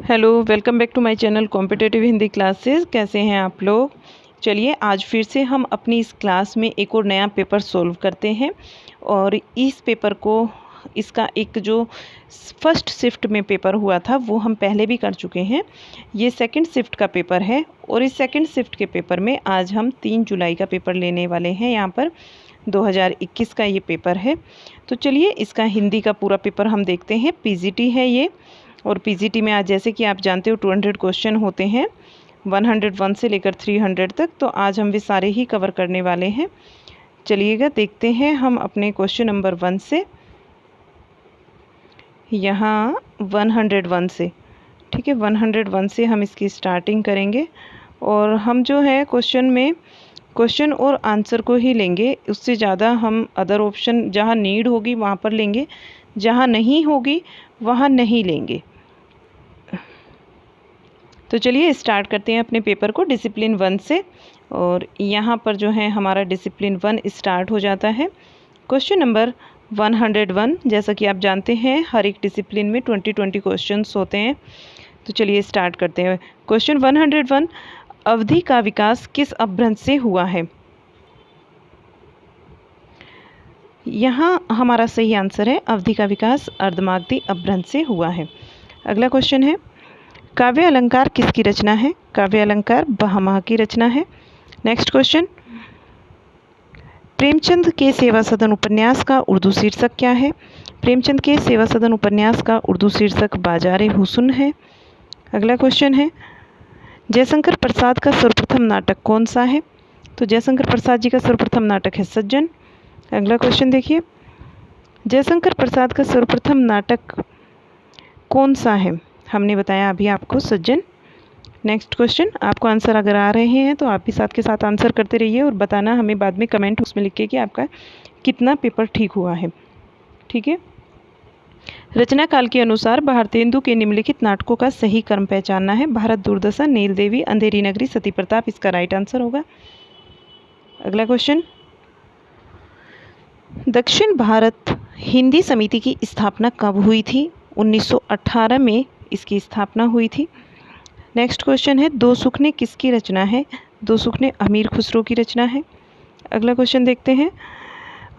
Hello, welcome back to my channel competitive Hindi classes. कैसे हैं आप लोग? चलिए आज फिर से हम अपनी इस क्लास में एक और नया पेपर सॉल्व करते हैं। और इस पेपर को इसका एक जो फर्स्ट शिफ्ट में पेपर हुआ था वो हम पहले भी कर चुके हैं। ये सेकंड शिफ्ट का पेपर है और इस सेकंड शिफ्ट के पेपर में आज हम 3 जुलाई का पेपर लेने वाले हैं। यहाँ पर 2021 का ये पेपर है। तो चलिए इसका हिंदी का पूरा पेपर हम देखते हैं। पीजीटी है ये, और पीजीटी में आज जैसे कि आप जानते हो 200 क्वेश्चन होते हैं 101 से लेकर 300 तक। तो आज हम वे सारे ही कवर करने वाले हैं। चलिएगा देखते हैं हम अपने क्वेश्चन नंबर 1 से, यहाँ 101 से, ठीक है 101 से हम इसकी स्टार्टिंग करेंगे। और हम जो है क्वेश्चन में क्वेश्चन और आंसर को ही लेंगे, उससे ज़्यादा हम अदर ऑप्शन जहाँ नीड होगी वहाँ पर लेंगे, जहाँ नहीं होगी वहाँ नहीं लेंगे। तो चलिए स्टार्ट करते हैं अपने पेपर को डिसिप्लिन 1 से। और यहाँ पर जो है हमारा डिसिप्लिन 1 स्टार्ट हो जाता है। क्वेश्चन नंबर 101, जैसा कि आप जानते हैं हर एक डिसिप्लिन में 20 क्वेश्चंस होते हैं। तो चलिए स्टार्ट करते हैं। क्वेश्चन 101, अवधि का विकास किस अपभ्रंश से हुआ है? यहाँ हमारा सही आंसर है अवधि का विकास अर्धमागधी अपभ्रंश से हुआ है। अगला क्वेश्चन है, काव्य अलंकार किसकी रचना है? काव्य अलंकार बहामह की रचना है। नेक्स्ट क्वेश्चन, प्रेमचंद के सेवा सदन उपन्यास का उर्दू शीर्षक क्या है? प्रेमचंद के सेवा सदन उपन्यास का उर्दू शीर्षक बाजारे हुस्न है। अगला क्वेश्चन है, जयशंकर प्रसाद का सर्वप्रथम नाटक कौन सा है? तो जयशंकर प्रसाद जी का सर्वप्रथम नाटक है सज्जन। अगला क्वेश्चन देखिए, जयशंकर प्रसाद का सर्वप्रथम नाटक कौन सा है? हमने बताया अभी आपको सज्जन। नेक्स्ट क्वेश्चन, आपको आंसर अगर आ रहे हैं तो आप भी साथ के साथ आंसर करते रहिए और बताना हमें बाद में कमेंट उसमें लिख के कि आपका कितना पेपर ठीक हुआ है। ठीक है, रचना काल के अनुसार भारतेंदु के निम्नलिखित नाटकों का सही क्रम पहचानना है। भारत दुर्दशा, नील देवी, अंधेरी नगरी, सती प्रताप इसका राइट आंसर होगा। अगला क्वेश्चन, दक्षिण भारत हिंदी समिति की स्थापना कब हुई थी? 1918 में इसकी स्थापना हुई थी। नेक्स्ट क्वेश्चन है, दो सुखने किसकी रचना है? दो सुखने अमीर खुसरो की रचना है। अगला क्वेश्चन देखते हैं,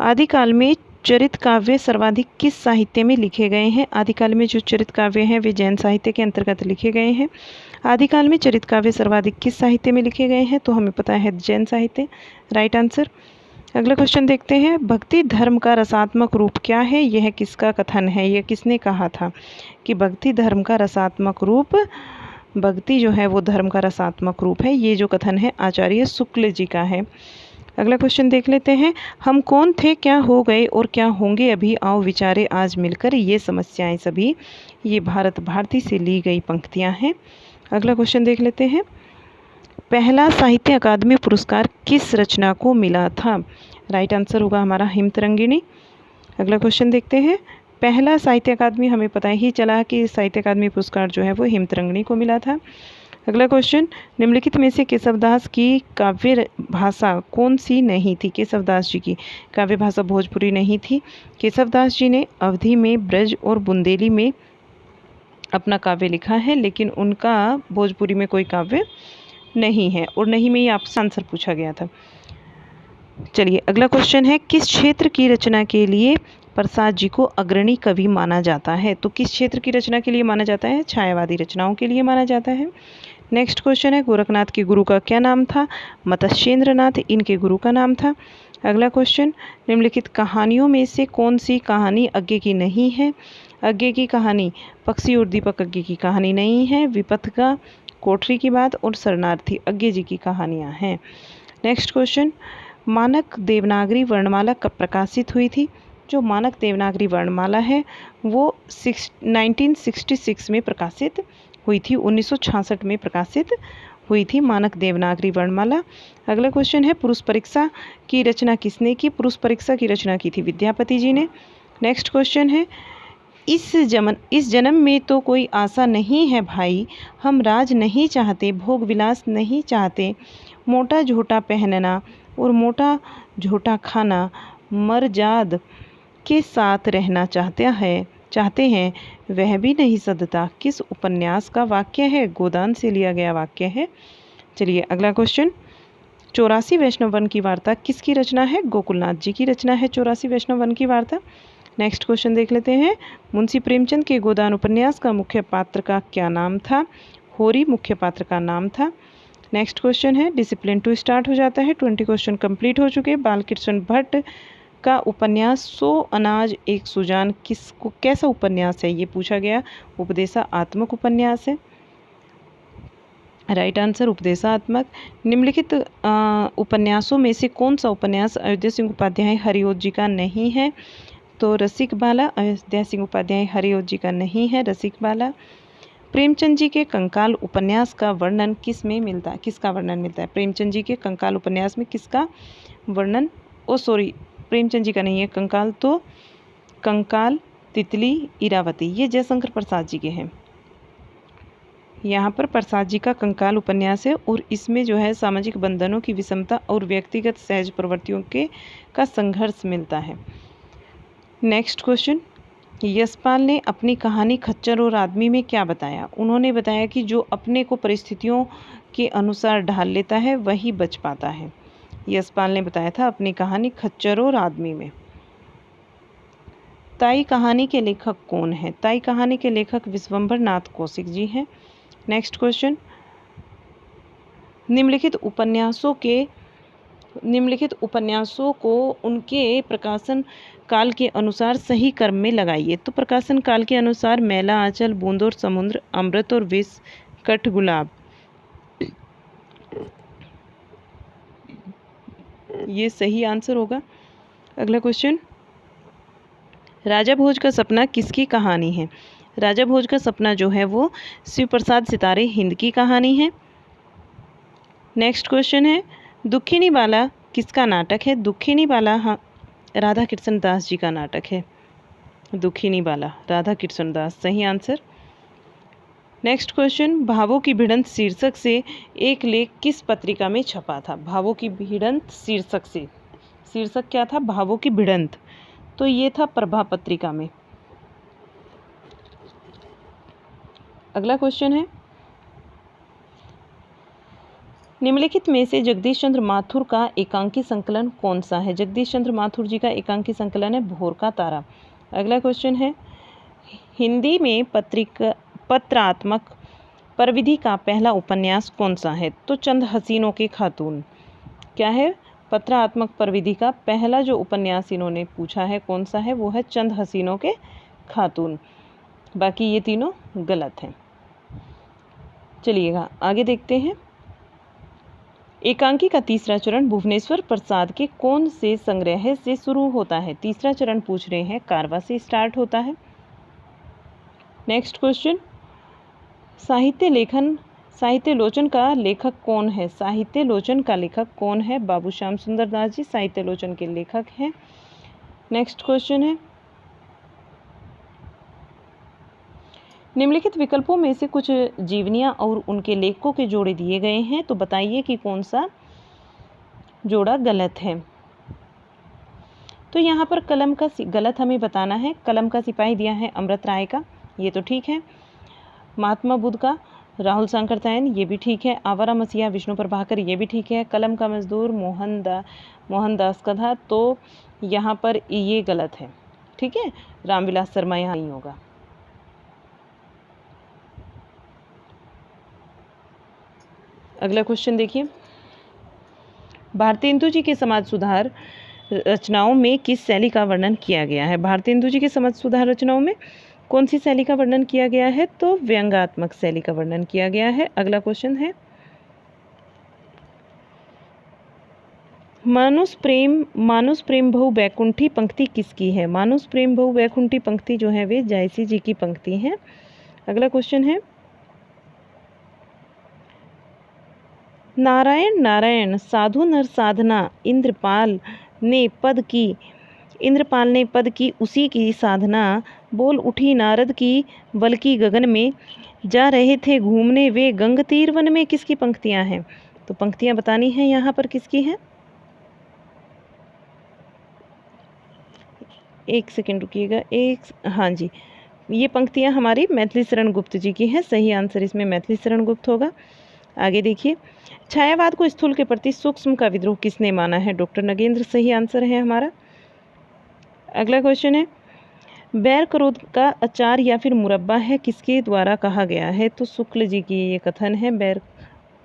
आदिकाल में चरित काव्य सर्वाधिक किस साहित्य में लिखे गए हैं? आदिकाल में जो चरित काव्य हैं वे जैन साहित्य के अंतर्गत लिखे गए हैं। आदिकाल में चरित काव्य सर्वाधिक किस साहित्य में लिखे गए हैं? तो हमें पता है जैन साहित्य, राइट आंसर। अगला क्वेश्चन देखते हैं, भक्ति धर्म का रसात्मक रूप क्या है? यह किसका कथन है? यह किसने कहा था कि भक्ति धर्म का रसात्मक रूप, भक्ति जो है वो धर्म का रसात्मक रूप है? ये जो कथन है आचार्य शुक्ल जी का है। अगला क्वेश्चन देख लेते हैं, हम कौन थे, क्या हो गए और क्या होंगे अभी, आओ विचारे आज मिलकर ये समस्याएं सभी। ये भारत भारती से ली गई पंक्तियां हैं। अगला क्वेश्चन देख लेते हैं, पहला साहित्य अकादमी पुरस्कार किस रचना को मिला था? राइट आंसर होगा हमारा हिमतरंगिणी। अगला क्वेश्चन देखते हैं, पहला साहित्य अकादमी, हमें पता ही चला कि साहित्य अकादमी पुरस्कार जो है वो हिमतरंगिणी को मिला था। अगला क्वेश्चन, निम्नलिखित में से केशवदास की काव्य भाषा कौन सी नहीं थी? केशवदास जी की काव्य भाषा भोजपुरी नहीं थी। केशवदास जी ने अवधी में, ब्रज और बुंदेली में अपना काव्य लिखा है, लेकिन उनका भोजपुरी में कोई काव्य नहीं है और नहीं में ही आपसे आंसर पूछा गया था। चलिए अगला क्वेश्चन है, किस क्षेत्र की रचना के लिए प्रसाद जी को अग्रणी कवि माना जाता है? तो किस क्षेत्र की रचना के लिए माना जाता है? छायावादी रचनाओं के लिए माना जाता है। नेक्स्ट क्वेश्चन है, गोरखनाथ के गुरु का क्या नाम था? मत्स्येंद्र नाथ इनके गुरु का नाम था। अगला क्वेश्चन, निम्नलिखित कहानियों में से कौन सी कहानी अज्ञे की नहीं है? अज्ञे की कहानी पक्षी और दीपक अज्ञे की कहानी नहीं है। विपथगा, कोठरी की बात और शरणार्थी अज्ञे जी की कहानियाँ हैं। नेक्स्ट क्वेश्चन, मानक देवनागरी वर्णमाला कब प्रकाशित हुई थी? जो मानक देवनागरी वर्णमाला है वो 1966 में प्रकाशित हुई थी, 1966 में प्रकाशित हुई थी मानक देवनागरी वर्णमाला। अगला क्वेश्चन है, पुरुष परीक्षा की रचना किसने की? पुरुष परीक्षा की रचना की थी विद्यापति जी ने। नेक्स्ट क्वेश्चन है, इस जन्म में तो कोई आशा नहीं है भाई, हम राज नहीं चाहते, भोग विलास नहीं चाहते, मोटा झोटा पहनना और मोटा झोटा खाना, मर्जाद के साथ रहना चाहता है, चाहते हैं वह भी नहीं सदता किस उपन्यास का वाक्य है? गोदान से लिया गया वाक्य है। चलिए अगला क्वेश्चन, 84 वैष्णव वन की वार्ता किसकी रचना है? गोकुलनाथ जी की रचना है 84 वैष्णव वन की वार्ता। नेक्स्ट क्वेश्चन देख लेते हैं, मुंशी प्रेमचंद के गोदान उपन्यास का मुख्य पात्र का क्या नाम था? होरी मुख्य पात्र का नाम था। नेक्स्ट क्वेश्चन है, डिसिप्लिन 2 स्टार्ट हो जाता है। 20 क्वेश्चन कंप्लीट हो चुके। बालकृष्ण भट्ट का उपन्यास 100 अनाज एक सुजान किसको कैसा उपन्यास है? ये पूछा गया। उपदेशात्मक उपन्यास है। राइट आंसर उपदेशात्मक। निम्नलिखित उपन्यासों में से कौन सा उपन्यास अयोध्या सिंह उपाध्याय हरिओत जी का नहीं है? तो रसिक बाला। अयोध्या सिंह उपाध्याय हरिओत जी का नहीं है रसिक बाला। प्रेमचंद जी के कंकाल उपन्यास का वर्णन किस में मिलता है? किसका वर्णन मिलता है? प्रेमचंद जी के कंकाल उपन्यास में किसका वर्णन? प्रेमचंद जी का नहीं है कंकाल, तो कंकाल, तितली, इरावती, ये जयशंकर प्रसाद जी के हैं। यहाँ पर प्रसाद जी का कंकाल उपन्यास है और इसमें जो है सामाजिक बंधनों की विषमता और व्यक्तिगत सहज प्रवृत्तियों का संघर्ष मिलता है। नेक्स्ट क्वेश्चन, यशपाल ने अपनी कहानी खच्चर और आदमी में क्या बताया? उन्होंने बताया कि जो अपने को परिस्थितियों के अनुसार ढाल लेता है वही बच पाता है। यशपाल ने बताया था अपनी कहानी खच्चर और आदमी में। ताई कहानी के लेखक कौन है? ताई कहानी के लेखक विश्वंभर नाथ कौशिक जी हैं। नेक्स्ट क्वेश्चन, निम्नलिखित उपन्यासों को उनके प्रकाशन काल के अनुसार सही क्रम में लगाइए। तो प्रकाशन काल के अनुसार मैला आंचल, बूंद और समुद्र, अमृत और विष, कठ गुलाब, ये सही आंसर होगा। अगला क्वेश्चन, राजा भोज का सपना किसकी कहानी है? राजा भोज का सपना जो है वो शिव प्रसाद सितारे हिंद की कहानी है। नेक्स्ट क्वेश्चन है, दुखिनी बाला किसका नाटक है? दुखिनी बाला राधा कृष्ण दास जी का नाटक है। दुखिनी बाला राधा कृष्ण दास, सही आंसर। नेक्स्ट क्वेश्चन, भावों की भिड़ंत शीर्षक से एक लेख किस पत्रिका में छपा था? भावों की भिड़ंत शीर्षक से, शीर्षक क्या था? भावों की भिड़ंत, तो ये था प्रभा पत्रिका में। अगला क्वेश्चन है, निम्नलिखित में से जगदीश चंद्र माथुर का एकांकी संकलन कौन सा है? जगदीश चंद्र माथुर जी का एकांकी संकलन है भोर का तारा। अगला क्वेश्चन है, हिंदी में पत्रात्मक प्रविधि का पहला उपन्यास कौन सा है? तो चंद हसीनों के खातून। क्या है? पत्रात्मक प्रविधि का पहला जो उपन्यास इन्होंने पूछा है कौन सा है, वो है चंद हसीनों के खातून। बाकी ये तीनों गलत हैं। चलिएगा आगे देखते हैं। एकांकी का तीसरा चरण भुवनेश्वर प्रसाद के कौन से संग्रह से शुरू होता है? तीसरा चरण पूछ रहे हैं, कारवा से स्टार्ट होता है। नेक्स्ट क्वेश्चन, साहित्य लोचन का लेखक कौन है? साहित्य लोचन का लेखक कौन है? बाबू श्याम सुंदर दास जी साहित्य लोचन के लेखक हैं। नेक्स्ट क्वेश्चन है, निम्नलिखित विकल्पों में से कुछ जीवनियां और उनके लेखकों के जोड़े दिए गए हैं, तो बताइए कि कौन सा जोड़ा गलत है। तो यहाँ पर कलम का गलत हमें बताना है। कलम का सिपाही दिया है अमृत राय का, ये तो ठीक है। महात्मा बुद्ध का राहुल सांकृत्यायन, ये भी ठीक है। आवारा मसीहा विष्णु प्रभाकर, ये भी ठीक है। कलम का मजदूर मोहनदास कधा, तो यहाँ पर ये गलत है। ठीक है, रामविलास शर्मा यहाँ नहीं होगा। अगला क्वेश्चन देखिए, भारतेंदु जी के समाज सुधार रचनाओं में किस शैली का वर्णन किया गया है? भारतेंदु जी के समाज सुधार रचनाओं में कौन सी शैली का वर्णन किया गया है? तो व्यंग्यात्मक शैली का वर्णन किया गया है। अगला क्वेश्चन है, मानुष प्रेम बहु वैकुंठी पंक्ति किसकी है? मानुष प्रेम बहु वैकुंठी पंक्ति जो है वे जायसी जी की पंक्ति है। अगला क्वेश्चन है, नारायण नारायण साधु नर साधना इंद्रपाल ने पद की उसी की साधना, बोल उठी नारद की बल्कि गगन में, जा रहे थे घूमने वे गंग तीर वन में, किसकी पंक्तियां हैं? तो पंक्तियां बतानी है यहाँ पर किसकी है? एक सेकंड रुकिएगा। हाँ जी, ये पंक्तियाँ हमारी मैथिली शरण गुप्त जी की हैं। सही आंसर इसमें मैथिली शरण गुप्त होगा। आगे देखिए, छायावाद को स्थूल के प्रति सूक्ष्म का विद्रोह किसने माना है? डॉक्टर नगेंद्र सही आंसर है हमारा। अगला क्वेश्चन है, बैर करोद का अचार या फिर मुरब्बा है किसके द्वारा कहा गया है? तो शुक्ल जी की ये कथन है। बैर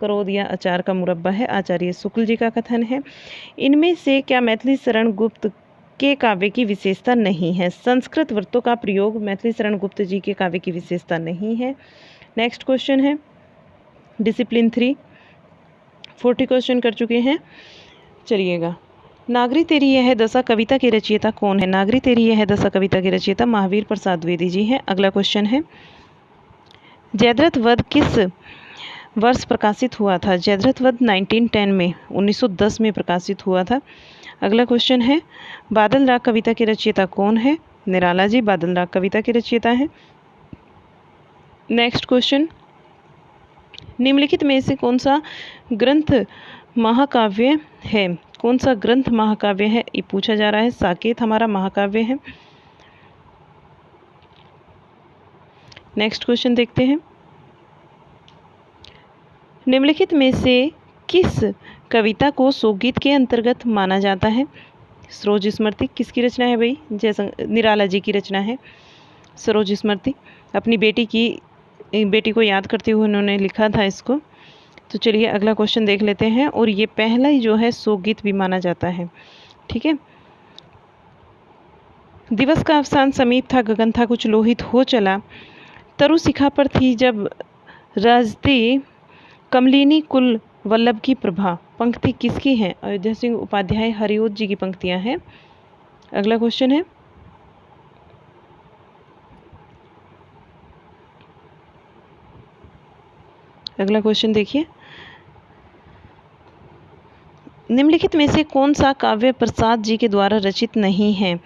करोद या अचार का मुरब्बा है आचार्य शुक्ल जी का कथन है। इनमें से क्या मैथिली शरण गुप्त के काव्य की विशेषता नहीं है? संस्कृत वृत्तों का प्रयोग मैथिली शरण गुप्त जी के काव्य की विशेषता नहीं है। नेक्स्ट क्वेश्चन है डिसिप्लिन 3, 40 क्वेश्चन कर चुके हैं। चलिएगा, नागरी तेरी यह दशा कविता के रचयिता कौन है? नागरी तेरी यह दशा कविता के रचयिता महावीर प्रसाद द्विवेदी जी हैं। अगला क्वेश्चन है, जयद्रथ वध किस वर्ष प्रकाशित हुआ था? जयद्रथ वध 1910 में 1910 में प्रकाशित हुआ था। अगला क्वेश्चन है, बादल राग कविता के रचयिता कौन है? निराला जी बादल राग कविता के रचयिता हैं। नेक्स्ट क्वेश्चन, निम्नलिखित में से कौन सा ग्रंथ महाकाव्य है? कौन सा ग्रंथ महाकाव्य है ये पूछा जा रहा है। साकेत हमारा महाकाव्य है। नेक्स्ट क्वेश्चन देखते हैं, निम्नलिखित में से किस कविता को शोकगीत के अंतर्गत माना जाता है? सरोज स्मृति किसकी रचना है भाई? निराला जी की रचना है सरोज स्मृति। अपनी बेटी को याद करते हुए उन्होंने लिखा था इसको। तो चलिए अगला क्वेश्चन देख लेते हैं, और ये पहला ही जो है शोकगीत भी माना जाता है। ठीक है, दिवस का अवसान समीप था, गगन था कुछ लोहित हो चला, तरु शिखा पर थी जब राजती कमलिनी कुल वल्लभ की प्रभा। पंक्ति किसकी है? अयोध्या सिंह उपाध्याय हरिओत जी की पंक्तियां हैं। अगला क्वेश्चन है, अगला क्वेश्चन देखिए, निम्नलिखित में से कौन सा काव्य प्रसाद जी के द्वारा रचित नहीं है?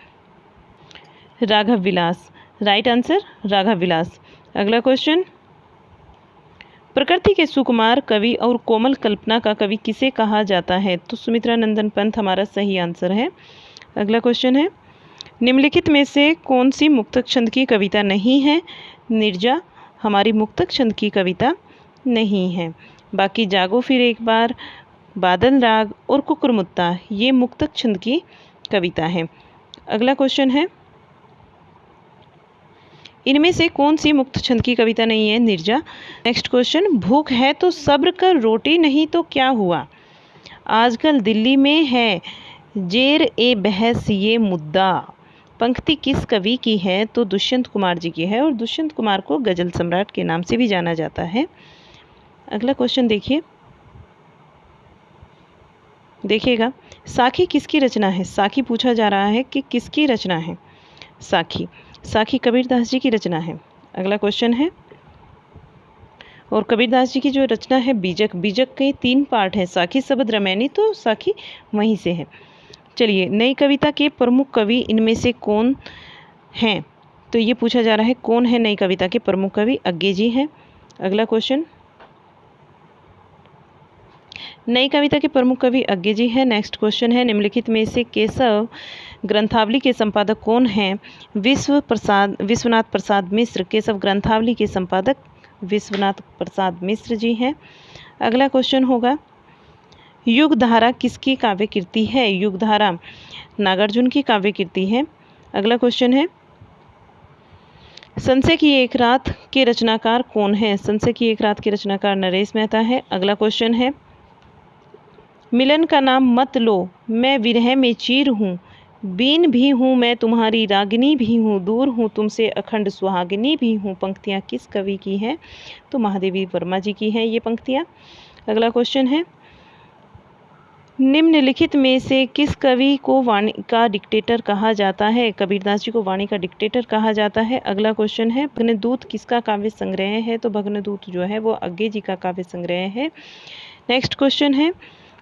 राघव विलास। राइट आंसर राघव विलास। अगला क्वेश्चन, प्रकृति के सुकुमार कवि और कोमल कल्पना का कवि किसे कहा जाता है? तो सुमित्रा नंदन पंत हमारा सही आंसर है। अगला क्वेश्चन है, निम्नलिखित में से कौन सी मुक्तक छंद की कविता नहीं है? निर्जा हमारी मुक्तक छंद की कविता नहीं है। बाकी जागो फिर एक बार, बादल राग और कुकुरमुत्ता ये मुक्तक छंद की कविता है। अगला क्वेश्चन है, इनमें से कौन सी मुक्त छंद की कविता नहीं है? निर्जा। नेक्स्ट क्वेश्चन, भूख है तो सब्र कर, रोटी नहीं तो क्या हुआ? आजकल दिल्ली में है जेर ए बहस ये मुद्दा। पंक्ति किस कवि की है? तो दुष्यंत कुमार जी की है, और दुष्यंत कुमार को गजल सम्राट के नाम से भी जाना जाता है। अगला क्वेश्चन देखिएगा, साखी किसकी रचना है? साखी पूछा जा रहा है कि किसकी रचना है साखी कबीरदास जी की रचना है। अगला क्वेश्चन है, और कबीरदास जी की जो रचना है बीजक के 3 पार्ट हैं, साखी शबद रमैनी, तो साखी वहीं से है। चलिए, नई कविता के प्रमुख कवि इनमें से कौन हैं? तो ये पूछा जा रहा है कौन है नई कविता के प्रमुख कवि? अज्ञे जी हैं। अगला क्वेश्चन, नई कविता के प्रमुख कवि अज्ञे जी हैं। नेक्स्ट क्वेश्चन है, निम्नलिखित में से केशव ग्रंथावली के संपादक कौन हैं? विश्वनाथ प्रसाद मिश्र। केशव ग्रंथावली के संपादक विश्वनाथ प्रसाद मिश्र जी हैं। अगला क्वेश्चन होगा, युगधारा किसकी काव्य कीर्ति है? युगधारा नागार्जुन की काव्य कीर्ति है। अगला क्वेश्चन है, संशय की एक रात के रचनाकार कौन है? संशय की एक रात के रचनाकार नरेश मेहता है। अगला क्वेश्चन है, मिलन का नाम मत लो, मैं विरह में चीर हूँ, बीन भी हूँ मैं तुम्हारी रागिनी भी हूँ, दूर हूँ तुमसे अखंड सुहागिनी भी हूँ। पंक्तियाँ किस कवि की हैं? तो महादेवी वर्मा जी की हैं ये पंक्तियाँ। अगला क्वेश्चन है, निम्नलिखित में से किस कवि को वाणी का डिक्टेटर कहा जाता है? कबीरदास जी को वाणी का डिक्टेटर कहा जाता है। अगला क्वेश्चन है, भग्नदूत किसका काव्य संग्रह है? तो भग्नदूत जो है वो अज्ञे जी का काव्य संग्रह है। नेक्स्ट क्वेश्चन है,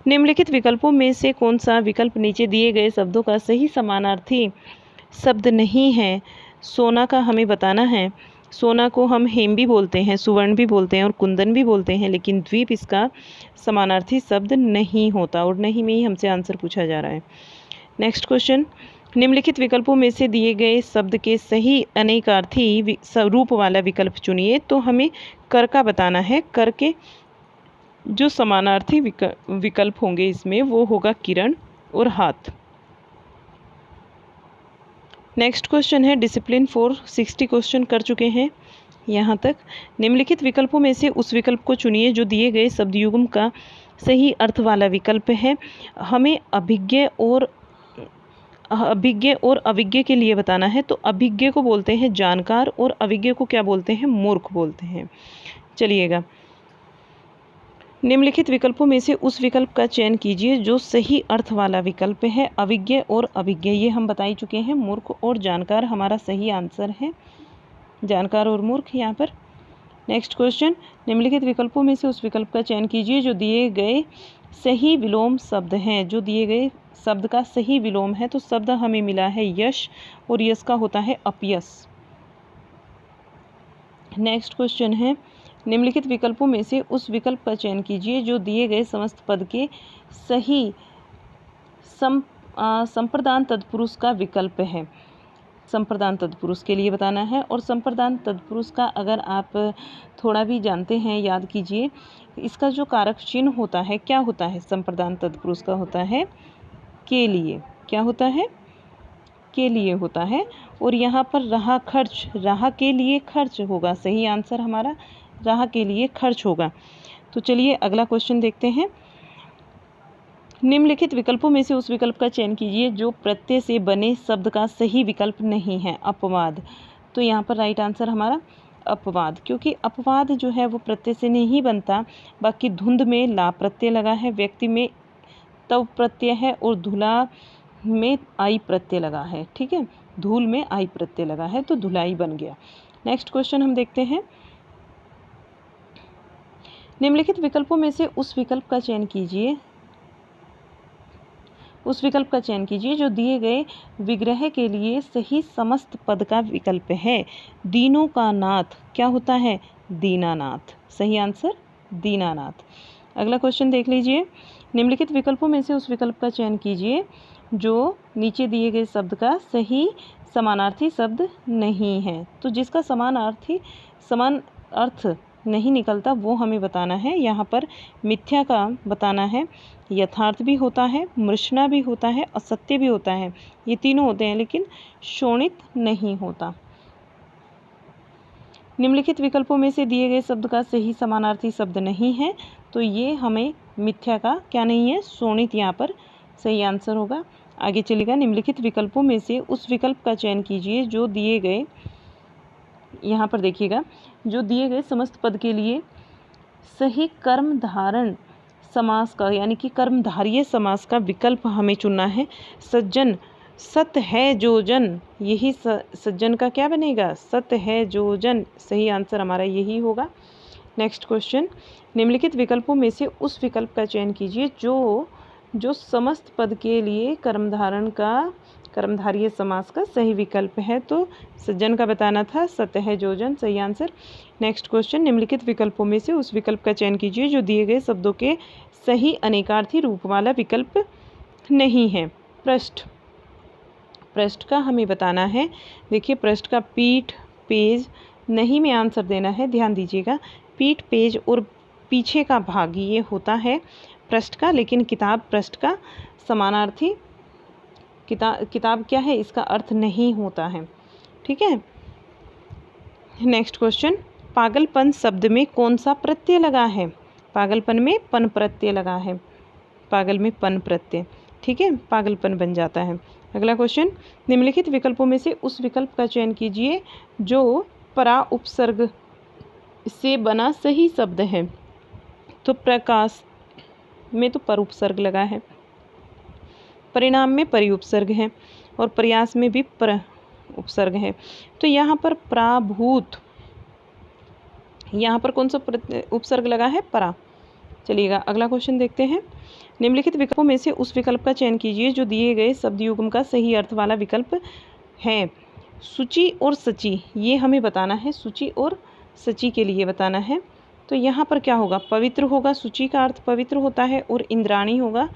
निम्नलिखित विकल्पों में से कौन सा विकल्प नीचे दिए गए शब्दों का सही समानार्थी शब्द नहीं है? सोना का हमें बताना है। सोना को हम हेम भी बोलते हैं, सुवर्ण भी बोलते हैं और कुंदन भी बोलते हैं, लेकिन द्वीप इसका समानार्थी शब्द नहीं होता, और नहीं में ही हमसे आंसर पूछा जा रहा है। नेक्स्ट क्वेश्चन, निम्नलिखित विकल्पों में से दिए गए शब्द के सही अनेकार्थी रूप वाला विकल्प चुनिए। तो हमें कर का बताना है। कर के जो समानार्थी विकल्प होंगे इसमें वो होगा किरण और हाथ। नेक्स्ट क्वेश्चन है डिसिप्लिन 4 60 क्वेश्चन कर चुके हैं यहाँ तक। निम्नलिखित विकल्पों में से उस विकल्प को चुनिए जो दिए गए शब्दयुग्म का सही अर्थ वाला विकल्प है। हमें अभिज्ञ और अविज्ञ के लिए बताना है। तो अभिज्ञ को बोलते हैं जानकार और अविज्ञ को क्या बोलते हैं? मूर्ख बोलते हैं। चलिएगा, निम्नलिखित विकल्पों में से उस विकल्प का चयन कीजिए जो सही अर्थ वाला विकल्प है। अविज्ञ और अविज्ञ ये हम बता ही चुके हैं। मूर्ख और जानकार हमारा सही आंसर है, जानकार और मूर्ख यहाँ पर। नेक्स्ट क्वेश्चन, निम्नलिखित विकल्पों में से उस विकल्प का चयन कीजिए जो दिए गए सही विलोम शब्द हैं। जो दिए गए शब्द का सही विलोम है, तो शब्द हमें मिला है यश और यश का होता है अपयश। नेक्स्ट क्वेश्चन है, निम्नलिखित विकल्पों में से उस विकल्प का चयन कीजिए जो दिए गए समस्त पद के सही संप्रदान तत्पुरुष का विकल्प है। संप्रदान तत्पुरुष के लिए बताना है। और संप्रदान तत्पुरुष का अगर आप थोड़ा भी जानते हैं, याद कीजिए, इसका जो कारक चिन्ह होता है क्या होता है? संप्रदान तत्पुरुष का होता है के लिए। क्या होता है? के लिए होता है। और यहाँ पर रहा खर्च, रहा के लिए खर्च होगा। सही आंसर हमारा रहा के लिए खर्च होगा। तो चलिए अगला क्वेश्चन देखते हैं। निम्नलिखित विकल्पों में से उस विकल्प का चयन कीजिए जो प्रत्यय से बने शब्द का सही विकल्प नहीं है। अपवाद। तो यहाँ पर राइट आंसर हमारा अपवाद, क्योंकि अपवाद जो है वो प्रत्यय से नहीं बनता। बाकी धुंध में ला प्रत्यय लगा है, व्यक्ति में तव प्रत्यय है और धुला में आई प्रत्यय लगा है। ठीक है, धूल में आई प्रत्यय लगा है तो धुलाई बन गया। नेक्स्ट क्वेश्चन हम देखते हैं। निम्नलिखित विकल्पों में से उस विकल्प का चयन कीजिए जो दिए गए विग्रह के लिए सही समस्त पद का विकल्प है। दीनों का नाथ क्या होता है? दीनानाथ। सही आंसर दीनानाथ। अगला क्वेश्चन देख लीजिए। निम्नलिखित विकल्पों में से उस विकल्प का चयन कीजिए जो नीचे दिए गए शब्द का सही समानार्थी शब्द नहीं है। तो जिसका समान अर्थ नहीं निकलता वो हमें बताना है। यहाँ पर मिथ्या का बताना है, यथार्थ भी होता है, मृषणा भी होता है, असत्य भी होता है। ये तीनों होते हैं लेकिन शोणित नहीं होता। निम्नलिखित विकल्पों में से दिए गए शब्द का सही समानार्थी शब्द नहीं है। तो ये हमें मिथ्या का क्या नहीं है? शोणित यहाँ पर सही आंसर होगा। आगे चलेगा। निम्नलिखित विकल्पों में से उस विकल्प का चयन कीजिए जो दिए गए, यहाँ पर देखिएगा, जो दिए गए समस्त पद के लिए सही कर्मधारण समास का यानी कि कर्मधारीय समास का विकल्प हमें चुनना है। सज्जन, सत है जो जन, यही सज्जन का क्या बनेगा? सत है जो जन। सही आंसर हमारा यही होगा। नेक्स्ट क्वेश्चन, निम्नलिखित विकल्पों में से उस विकल्प का चयन कीजिए जो समस्त पद के लिए कर्मधारीय समास का सही विकल्प है। तो सज्जन का बताना था, सत है जो जन। सही आंसर। नेक्स्ट क्वेश्चन, निम्नलिखित विकल्पों में से उस विकल्प का चयन कीजिए जो दिए गए शब्दों के सही अनेकार्थी रूप वाला विकल्प नहीं है। पृष्ठ का हमें बताना है। देखिए, पृष्ठ का पीठ, पेज नहीं में आंसर देना है। ध्यान दीजिएगा, पीठ, पेज और पीछे का भाग ये होता है पृष्ठ का, लेकिन किताब पृष्ठ का समानार्थी किताब क्या है इसका अर्थ नहीं होता है। ठीक है। नेक्स्ट क्वेश्चन, पागलपन शब्द में कौन सा प्रत्यय लगा है? पागलपन में पन प्रत्यय लगा है। पागल में पन प्रत्यय, ठीक है, पागलपन बन जाता है। अगला क्वेश्चन, निम्नलिखित विकल्पों में से उस विकल्प का चयन कीजिए जो परा उपसर्ग से बना सही शब्द है। तो प्रकाश में तो पर उपसर्ग लगा है, परिणाम में परि उपसर्ग है और प्रयास में भी पर उपसर्ग है। तो यहाँ पर प्राभूत, यहाँ पर कौन सा उपसर्ग लगा है? परा। चलिएगा अगला क्वेश्चन देखते हैं। निम्नलिखित विकल्पों में से उस विकल्प का चयन कीजिए जो दिए गए शब्द युग्म का सही अर्थ वाला विकल्प है। शुचि और सची, ये हमें बताना है। शुचि और सची के लिए बताना है। तो यहाँ पर क्या होगा? पवित्र होगा। शुचि का अर्थ पवित्र होता है और इंद्राणी होगा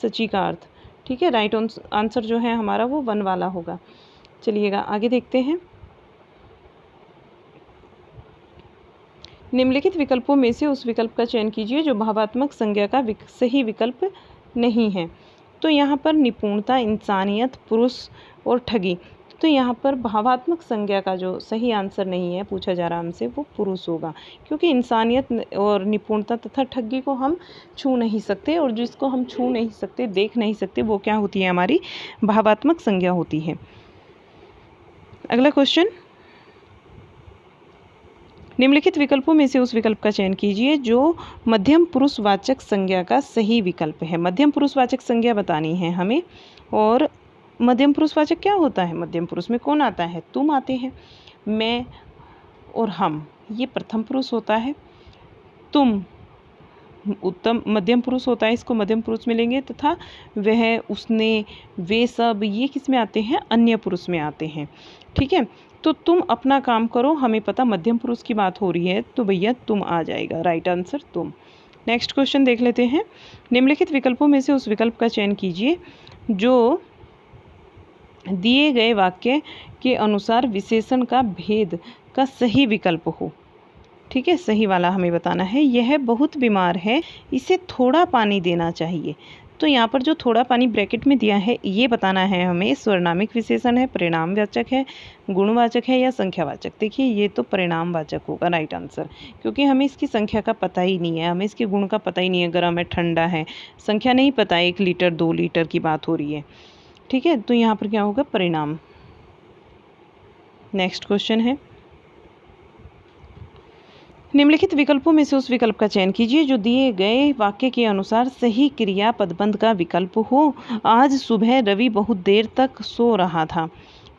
सची का अर्थ। ठीक है, राइट आंसर जो है हमारा वो 1 वाला होगा। चलिएगा आगे देखते हैं। निम्नलिखित विकल्पों में से उस विकल्प का चयन कीजिए जो भावात्मक संज्ञा का सही विकल्प नहीं है। तो यहाँ पर निपुणता, इंसानियत, पुरुष और ठगी। तो यहाँ पर भावात्मक संज्ञा का जो सही आंसर नहीं है पूछा जा रहा हमसे, वो पुरुष होगा, क्योंकि इंसानियत और निपुणता तथा ठगी को हम छू नहीं सकते, और जिसको हम छू नहीं सकते, देख नहीं सकते, वो क्या होती है, हमारी भावात्मक संज्ञा होती है। अगला क्वेश्चन, निम्नलिखित विकल्पों में से उस विकल्प का चयन कीजिए जो मध्यम पुरुषवाचक संज्ञा का सही विकल्प है। मध्यम पुरुषवाचक संज्ञा बतानी है हमें। और मध्यम पुरुषवाचक क्या होता है? मध्यम पुरुष में कौन आता है? तुम आते हैं, मैं और हम, ये प्रथम पुरुष होता है। तुम उत्तम मध्यम पुरुष होता है, इसको मध्यम पुरुष में लेंगे, तथा वह, उसने, वे सब, ये किस में आते हैं? अन्य पुरुष में आते हैं। ठीक है, तो तुम अपना काम करो, हमें पता मध्यम पुरुष की बात हो रही है, तो भैया तुम आ जाएगा, राइट आंसर तुम। नेक्स्ट क्वेश्चन देख लेते हैं। निम्नलिखित विकल्पों में से उस विकल्प का चयन कीजिए जो दिए गए वाक्य के अनुसार विशेषण का भेद का सही विकल्प हो। ठीक है, सही वाला हमें बताना है। यह बहुत बीमार है, इसे थोड़ा पानी देना चाहिए। तो यहाँ पर जो थोड़ा पानी ब्रैकेट में दिया है, ये बताना है हमें स्वर्णामिक विशेषण है, परिणामवाचक है, गुणवाचक है या संख्यावाचक। देखिए ये तो परिणामवाचक होगा, राइट आंसर, क्योंकि हमें इसकी संख्या का पता ही नहीं है, हमें इसके गुण का पता ही नहीं है, गर्म है, ठंडा है, संख्या नहीं पता है, 1 लीटर 2 लीटर की बात हो रही है। ठीक है, तो यहाँ पर क्या होगा? परिणाम। नेक्स्ट क्वेश्चन है, निम्नलिखित विकल्पों में से उस विकल्प का चयन कीजिए जो दिए गए वाक्य के अनुसार सही क्रिया पदबंध का विकल्प हो। आज सुबह रवि बहुत देर तक सो रहा था।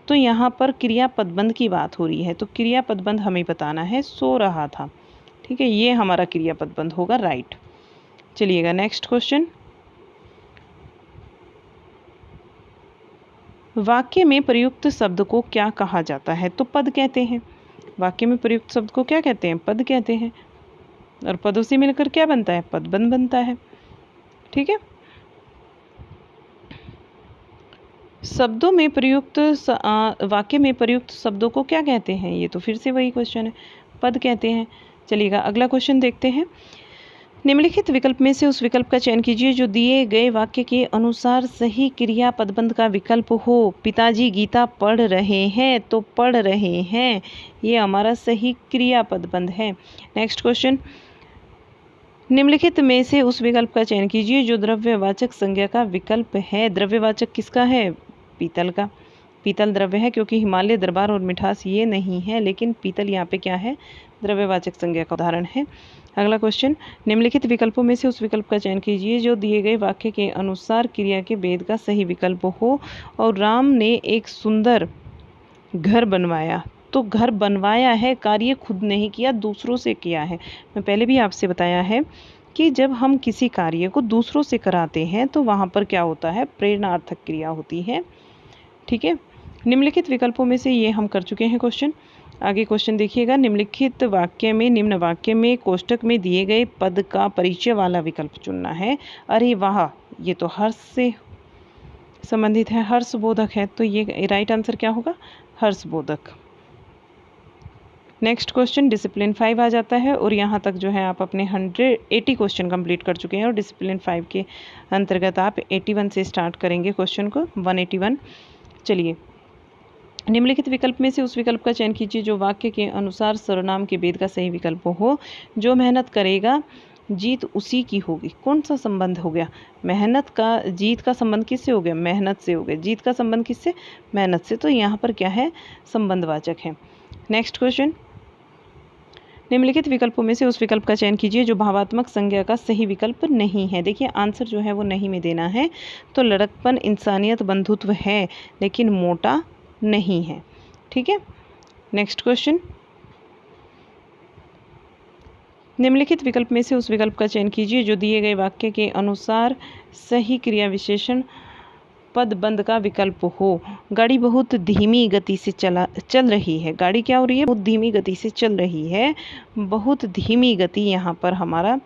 तो यहाँ पर क्रिया पदबंध की बात हो रही है, तो क्रिया पदबंध हमें बताना है, सो रहा था। ठीक है, ये हमारा क्रिया पदबंध होगा, राइट। चलिएगा नेक्स्ट क्वेश्चन, वाक्य में प्रयुक्त शब्द को क्या कहा जाता है? तो पद कहते हैं। वाक्य में प्रयुक्त शब्द को क्या कहते हैं? पद कहते हैं। और पदों से मिलकर क्या बनता है? पदबंध बनता है। ठीक है, शब्दों में प्रयुक्त वाक्य में प्रयुक्त शब्दों को क्या कहते हैं? ये तो फिर से वही क्वेश्चन है, पद कहते हैं। चलिएगा अगला क्वेश्चन देखते हैं। निम्नलिखित विकल्प में से उस विकल्प का चयन कीजिए जो दिए गए वाक्य के अनुसार सही क्रिया पदबंध का विकल्प हो। पिताजी गीता पढ़ रहे हैं, तो पढ़ रहे हैं, ये हमारा सही क्रिया पदबंध है। नेक्स्ट क्वेश्चन, निम्नलिखित में से उस विकल्प का चयन कीजिए जो द्रव्यवाचक संज्ञा का विकल्प है। द्रव्यवाचक किसका है? पीतल का। पीतल द्रव्य है, क्योंकि हिमालय, दरबार और मिठास ये नहीं है, लेकिन पीतल यहाँ पे क्या है? द्रव्यवाचक संज्ञा का उदाहरण है। अगला क्वेश्चन, निम्नलिखित विकल्पों में से उस विकल्प का चयन कीजिए जो दिए गए वाक्य के अनुसार क्रिया के भेद का सही विकल्प हो। और राम ने एक सुंदर घर बनवाया। तो घर बनवाया है, कार्य खुद नहीं किया, दूसरों से किया है। मैं पहले भी आपसे बताया है कि जब हम किसी कार्य को दूसरों से कराते हैं तो वहाँ पर क्या होता है? प्रेरणार्थक क्रिया होती है। ठीक है, निम्नलिखित विकल्पों में से ये हम कर चुके हैं क्वेश्चन। आगे क्वेश्चन देखिएगा। निम्न वाक्य में कोष्टक में दिए गए पद का परिचय वाला विकल्प चुनना है। अरे वाह, ये तो हर्ष से संबंधित है, हर्षबोधक है, तो ये राइट आंसर क्या होगा? हर्षबोधक। नेक्स्ट क्वेश्चन डिसिप्लिन 5 आ जाता है, और यहाँ तक जो है आप अपने 180 क्वेश्चन कंप्लीट कर चुके हैं, और डिसिप्लिन 5 के अंतर्गत आप 81 से स्टार्ट करेंगे क्वेश्चन को, 181। चलिए, निम्नलिखित विकल्प में से उस विकल्प का चयन कीजिए जो वाक्य के अनुसार सर्वनाम के भेद का सही विकल्प हो। जो मेहनत करेगा जीत उसी की होगी। कौन सा संबंध हो गया? मेहनत का, जीत का संबंध किससे हो गया? मेहनत से हो गया। जीत का संबंध किससे? मेहनत से। तो यहाँ पर क्या है? संबंधवाचक है। नेक्स्ट क्वेश्चन, निम्नलिखित विकल्पों में से उस विकल्प का चयन कीजिए जो भावात्मक संज्ञा का सही विकल्प नहीं है। देखिए आंसर जो है वो नहीं में देना है। तो लड़कपन, इंसानियत, बंधुत्व है, लेकिन मोटा नहीं है। ठीक है, नेक्स्ट क्वेश्चन, निम्नलिखित विकल्प में से उस विकल्प का चयन कीजिए जो दिए गए वाक्य के अनुसार सही क्रिया विशेषण पदबंध का विकल्प हो। गाड़ी बहुत धीमी गति से चल रही है। गाड़ी क्या हो रही है? बहुत धीमी गति से चल रही है। बहुत धीमी गति यहाँ पर हमारा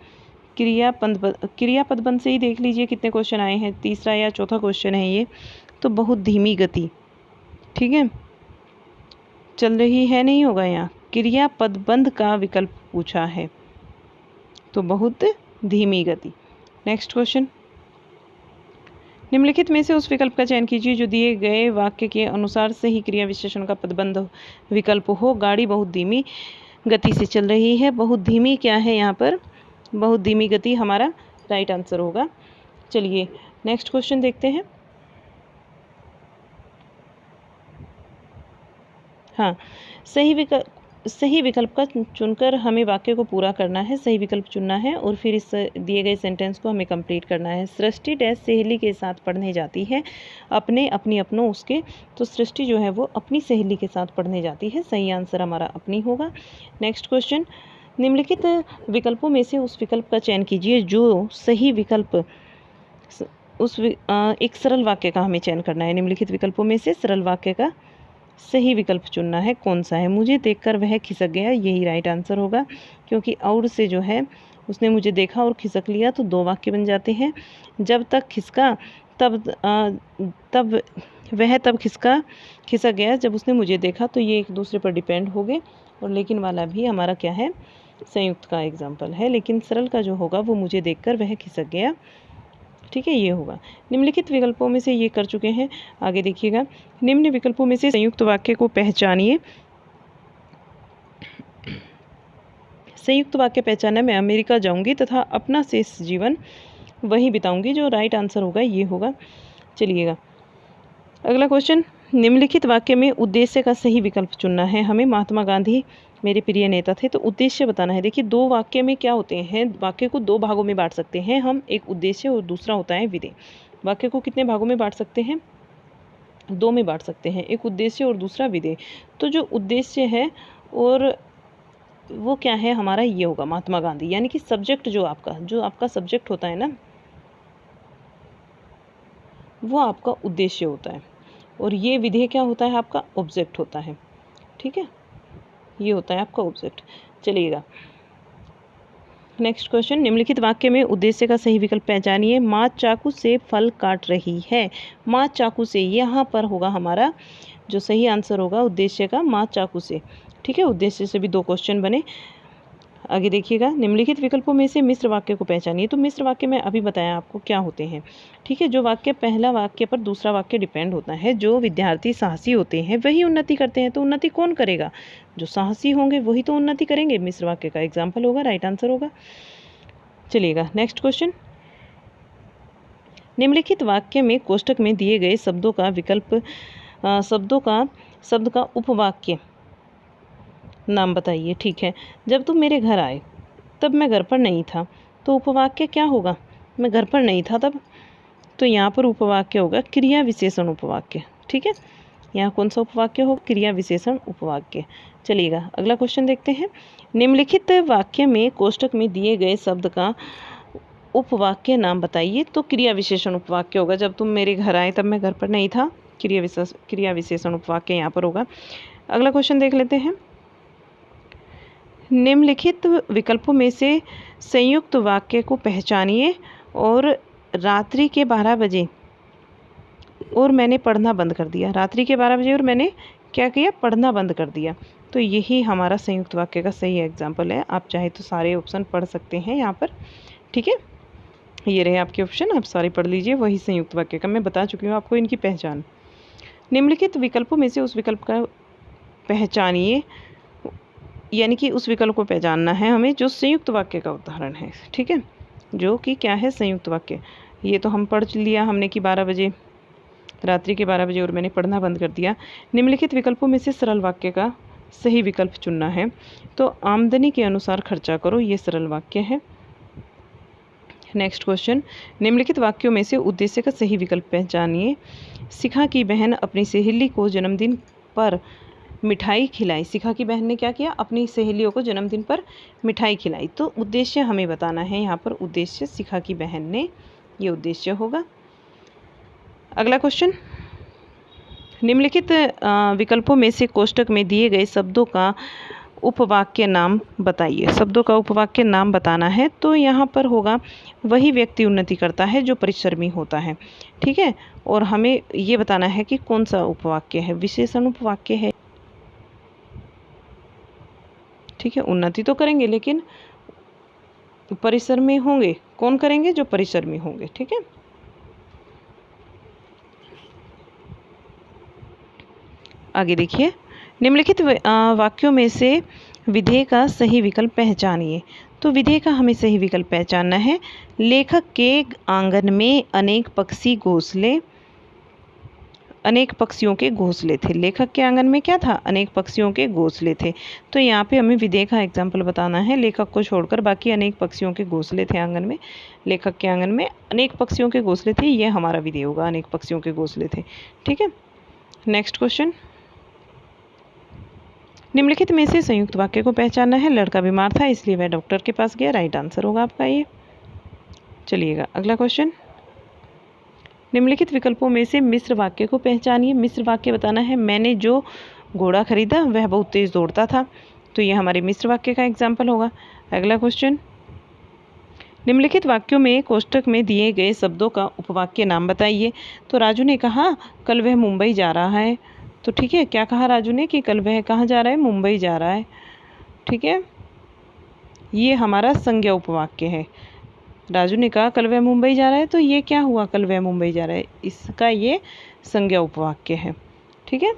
क्रियापद बंद से ही देख लीजिए कितने क्वेश्चन आए हैं, तीसरा या चौथा क्वेश्चन है ये। तो बहुत धीमी गति, ठीक है, चल रही है नहीं होगा यहाँ, क्रियापद बंद का विकल्प पूछा है, तो बहुत धीमी गति। नेक्स्ट क्वेश्चन, निम्नलिखित में से उस विकल्प का चयन कीजिए जो दिए गए वाक्य के अनुसार सही क्रिया विशेषण का पदबंध विकल्प हो। गाड़ी बहुत धीमी गति से चल रही है। बहुत धीमी क्या है यहाँ पर, बहुत धीमी गति हमारा राइट आंसर होगा। चलिए नेक्स्ट क्वेश्चन देखते हैं। हाँ, सही विकल्प का चुनकर हमें वाक्य को पूरा करना है, सही विकल्प चुनना है और फिर इस दिए गए सेंटेंस को हमें कंप्लीट करना है। सृष्टि डैश सहेली के साथ पढ़ने जाती है, अपनों उसके, तो सृष्टि जो है वो अपनी सहेली के साथ पढ़ने जाती है, सही आंसर हमारा अपनी होगा। नेक्स्ट क्वेश्चन, निम्नलिखित विकल्पों में से उस विकल्प का चयन कीजिए जो सही विकल्प, एक सरल वाक्य का हमें चयन करना है। निम्नलिखित विकल्पों में से सरल वाक्य का सही विकल्प चुनना है, कौन सा है। मुझे देखकर वह खिसक गया, यही राइट आंसर होगा, क्योंकि और से जो है उसने मुझे देखा और खिसक लिया, तो दो वाक्य बन जाते हैं। जब तक खिसका तब खिसक गया जब उसने मुझे देखा, तो ये एक दूसरे पर डिपेंड हो गए। और लेकिन वाला भी हमारा क्या है, संयुक्त का एग्जाम्पल है, लेकिन सरल का जो होगा वो मुझे देखकर वह खिसक गया, ठीक है, ये होगा। निम्नलिखित विकल्पों में से ये कर चुके हैं, आगे देखिएगा। निम्न विकल्पों में से संयुक्त वाक्य को पहचानिए। संयुक्त वाक्य पहचाना, मैं अमेरिका जाऊंगी तथा अपना शेष जीवन वहीं बिताऊंगी, जो राइट आंसर होगा ये होगा। चलिएगा अगला क्वेश्चन, निम्नलिखित वाक्य में उद्देश्य का सही विकल्प चुनना है हमें। महात्मा गांधी मेरे प्रिय नेता थे, तो उद्देश्य बताना है। देखिए दो वाक्य में क्या होते हैं, वाक्य को दो भागों में बांट सकते हैं हम, एक उद्देश्य और दूसरा होता है विधेय। वाक्य को कितने भागों में बांट सकते हैं, दो में बांट सकते हैं, एक उद्देश्य और दूसरा विधेय। तो जो उद्देश्य है और वो क्या है हमारा, ये होगा महात्मा गांधी, यानी कि सब्जेक्ट जो आपका सब्जेक्ट होता है ना, वो आपका उद्देश्य होता है, और ये विधेय क्या होता है, आपका ऑब्जेक्ट होता है, ठीक है, ये होता है आपका ऑब्जेक्ट। चलिएगा नेक्स्ट क्वेश्चन, निम्नलिखित वाक्य में उद्देश्य का सही विकल्प पहचानिए। माँ चाकू से फल काट रही है। माँ चाकू से, यहाँ पर होगा हमारा जो सही आंसर होगा उद्देश्य का, माँ चाकू से, ठीक है। उद्देश्य से भी दो क्वेश्चन बने। आगे देखिएगा, निम्नलिखित विकल्पों में से मिश्र वाक्य को पहचानिए। तो मिश्र वाक्य में अभी बताया आपको क्या होते हैं, ठीक है। जो वाक्य पहला वाक्य पर दूसरा वाक्य डिपेंड होता है, जो विद्यार्थी साहसी होते हैं वही उन्नति करते हैं, तो उन्नति कौन करेगा, जो साहसी होंगे वही तो उन्नति करेंगे। मिश्र वाक्य का एग्जाम्पल होगा, राइट आंसर होगा। चलिएगा नेक्स्ट क्वेश्चन, निम्नलिखित वाक्य में कोष्ठक में दिए गए शब्दों का विकल्प, शब्द का उपवाक्य नाम बताइए, ठीक है। जब तुम मेरे घर आए तब मैं घर पर नहीं था, तो उपवाक्य क्या होगा, मैं घर पर नहीं था तब, तो यहाँ पर उपवाक्य होगा क्रिया विशेषण उपवाक्य, ठीक है। यहाँ कौन सा उपवाक्य होगा, क्रिया विशेषण उपवाक्य। चलिएगा अगला क्वेश्चन देखते हैं। निम्नलिखित वाक्य में कोष्ठक में दिए गए शब्द का उपवाक्य नाम बताइए। तो क्रिया विशेषण उपवाक्य होगा, जब तुम मेरे घर आए तब मैं घर पर नहीं था, क्रिया विशेषण उपवाक्य यहाँ पर होगा। अगला क्वेश्चन देख लेते हैं। निम्नलिखित विकल्पों में से संयुक्त वाक्य को पहचानिए। और रात्रि के 12 बजे और मैंने पढ़ना बंद कर दिया। रात्रि के 12 बजे और मैंने क्या किया, पढ़ना बंद कर दिया। तो यही हमारा संयुक्त वाक्य का सही एग्जाम्पल है। आप चाहे तो सारे ऑप्शन पढ़ सकते हैं यहाँ पर, ठीक है। ये रहे आपके ऑप्शन, आप सारे पढ़ लीजिए। वही संयुक्त वाक्य का मैं बता चुकी हूँ आपको इनकी पहचान। निम्नलिखित विकल्पों में से उस विकल्प का पहचानिए, यानी कि उस विकल्प को पहचानना है हमें जो संयुक्त वाक्य का उदाहरण है, ठीक है, जो कि क्या है, संयुक्त वाक्य। ये तो हम पढ़ लिया हमने कि 12 बजे, रात्रि के 12 बजे और मैंने पढ़ना बंद कर दिया। निम्नलिखित विकल्पों में से सरल वाक्य का सही विकल्प चुनना है। तो आमदनी के अनुसार खर्चा करो, ये सरल वाक्य है। नेक्स्ट क्वेश्चन, निम्नलिखित वाक्यों में से उद्देश्य का सही विकल्प पहचानिए। शिखा की बहन अपनी सहेली को जन्मदिन पर मिठाई खिलाई। शिखा की बहन ने क्या किया, अपनी सहेलियों को जन्मदिन पर मिठाई खिलाई। तो उद्देश्य हमें बताना है यहाँ पर, उद्देश्य शिखा की बहन ने, ये उद्देश्य होगा। अगला क्वेश्चन, निम्नलिखित विकल्पों में से कोष्ठक में दिए गए शब्दों का उपवाक्य नाम बताइए। शब्दों का उपवाक्य नाम बताना है तो यहाँ पर होगा वही व्यक्ति उन्नति करता है जो परिश्रमी होता है। ठीक है, और हमें ये बताना है कि कौन सा उपवाक्य है, विशेषण उपवाक्य है। ठीक है, उन्नति तो करेंगे लेकिन परिश्रमी होंगे, कौन करेंगे, जो परिश्रमी होंगे। ठीक है, आगे देखिए, निम्नलिखित वाक्यों में से विधेय का सही विकल्प पहचानिए। तो विधेय का हमें सही विकल्प पहचानना है। लेखक के आंगन में अनेक पक्षियों के घोंसले थे। लेखक के आंगन में क्या था, अनेक पक्षियों के घोंसले थे। तो यहाँ पे हमें विधेय का एग्जाम्पल बताना है। लेखक को छोड़कर बाकी अनेक पक्षियों के घोंसले थे आंगन में। लेखक के आंगन में अनेक पक्षियों के घोंसले थे, ये हमारा विधेय होगा, अनेक पक्षियों के घोंसले थे। ठीक है, नेक्स्ट क्वेश्चन, निम्नलिखित में से संयुक्त वाक्य को पहचानना है। लड़का बीमार था इसलिए वह डॉक्टर के पास गया। राइट आंसर होगा आपका ये। चलिएगा अगला क्वेश्चन, निम्नलिखित विकल्पों में से मिश्र वाक्य को पहचानिए। मिश्र वाक्य बताना है। मैंने जो घोड़ा खरीदा वह बहुत तेज दौड़ता था। तो ये हमारे मिश्र वाक्य का एग्जाम्पल होगा। अगला क्वेश्चन, निम्नलिखित वाक्यों में कोष्ठक में दिए गए शब्दों का उपवाक्य नाम बताइए। तो राजू ने कहा कल वह मुंबई जा रहा है। तो ठीक है, क्या कहा राजू ने कि कल वह कहाँ जा रहा है, मुंबई जा रहा है। ठीक है, ये हमारा संज्ञा उपवाक्य है। राजू ने कहा कल वह मुंबई जा रहा है, तो ये क्या हुआ, कल वह मुंबई जा रहा है, इसका ये संज्ञा उपवाक्य है। ठीक है,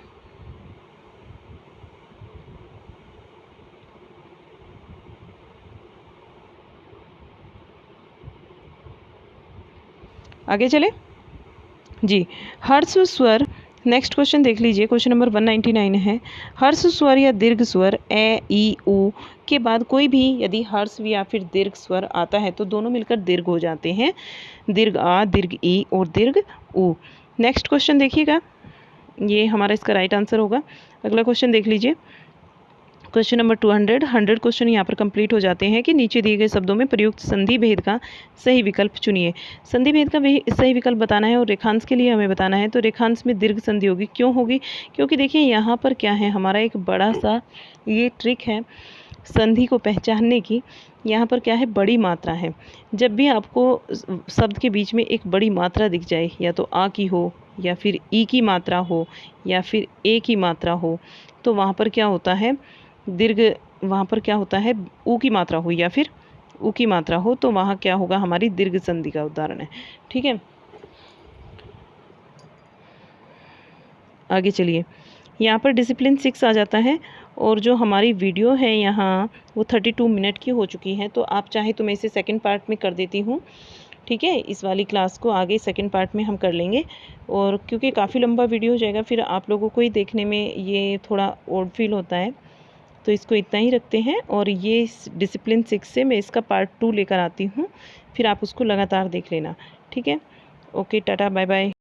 आगे चले जी। हर्ष स्वर, नेक्स्ट क्वेश्चन देख लीजिए, क्वेश्चन नंबर 199 है। हर्ष स्वर या दीर्घ स्वर ए ई उ के बाद कोई भी यदि हर्ष या फिर दीर्घ स्वर आता है तो दोनों मिलकर दीर्घ हो जाते हैं। दीर्घ आ, दीर्घ ई और दीर्घ उ। नेक्स्ट क्वेश्चन देखिएगा, ये हमारा इसका राइट आंसर होगा। अगला क्वेश्चन देख लीजिए, क्वेश्चन नंबर 100 क्वेश्चन यहाँ पर कंप्लीट हो जाते हैं कि नीचे दिए गए शब्दों में प्रयुक्त संधि भेद का सही विकल्प चुनिए। संधि भेद का सही विकल्प बताना है और रेखांश के लिए हमें बताना है। तो रेखांश में दीर्घ संधि होगी, क्यों होगी, क्योंकि देखिए यहाँ पर क्या है, हमारा एक बड़ा सा ये ट्रिक है संधि को पहचानने की। यहाँ पर क्या है, बड़ी मात्रा है। जब भी आपको शब्द के बीच में एक बड़ी मात्रा दिख जाए, या तो आ की हो या फिर ई की मात्रा हो या फिर ए की मात्रा हो, तो वहाँ पर क्या होता है, दीर्घ, वहाँ पर क्या होता है, ऊ की मात्रा हो या फिर ऊ की मात्रा हो, तो वहाँ क्या होगा, हमारी दीर्घ संधि का उदाहरण है। ठीक है, आगे चलिए, यहाँ पर डिसिप्लिन 6 आ जाता है और जो हमारी वीडियो है यहाँ वो 32 मिनट की हो चुकी है। तो आप चाहे तो मैं इसे सेकंड पार्ट में कर देती हूँ। ठीक है, इस वाली क्लास को आगे सेकंड पार्ट में हम कर लेंगे, और क्योंकि काफ़ी लंबा वीडियो हो जाएगा फिर आप लोगों को ही देखने में ये थोड़ा ऑड फील होता है, तो इसको इतना ही रखते हैं। और ये डिसिप्लिन 6 से मैं इसका पार्ट 2 लेकर आती हूँ, फिर आप उसको लगातार देख लेना। ठीक है, ओके, टाटा, बाय बाय।